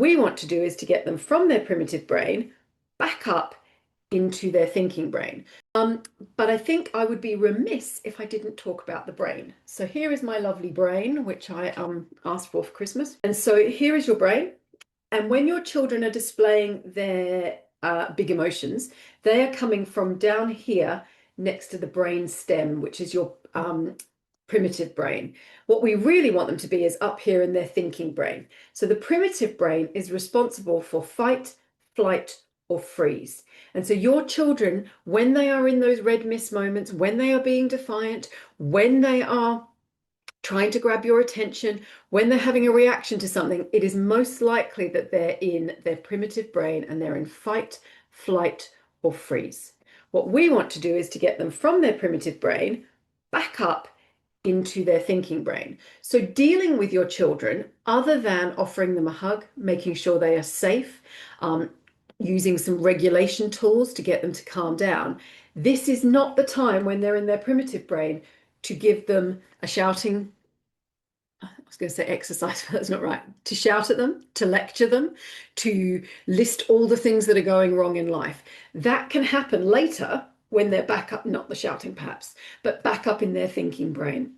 we want to do is to get them from their primitive brain back up into their thinking brain. But I think I would be remiss if I didn't talk about the brain. So here is my lovely brain, which I asked for Christmas. And so here is your brain. And when your children are displaying their big emotions, they are coming from down here next to the brain stem, which is your primitive brain. What we really want them to be is up here in their thinking brain. So the primitive brain is responsible for fight, flight, or freeze. And so your children, when they are in those red mist moments, when they are being defiant, when they are trying to grab your attention, when they're having a reaction to something, it is most likely that they're in their primitive brain and they're in fight, flight, or freeze. What we want to do is to get them from their primitive brain back up into their thinking brain. So dealing with your children, other than offering them a hug, making sure they are safe, using some regulation tools to get them to calm down, this is not the time when they're in their primitive brain to give them a shouting, I was going to say exercise, but that's not right, to shout at them, to lecture them, to list all the things that are going wrong in life. That can happen later when they're back up, not the shouting perhaps, but back up in their thinking brain.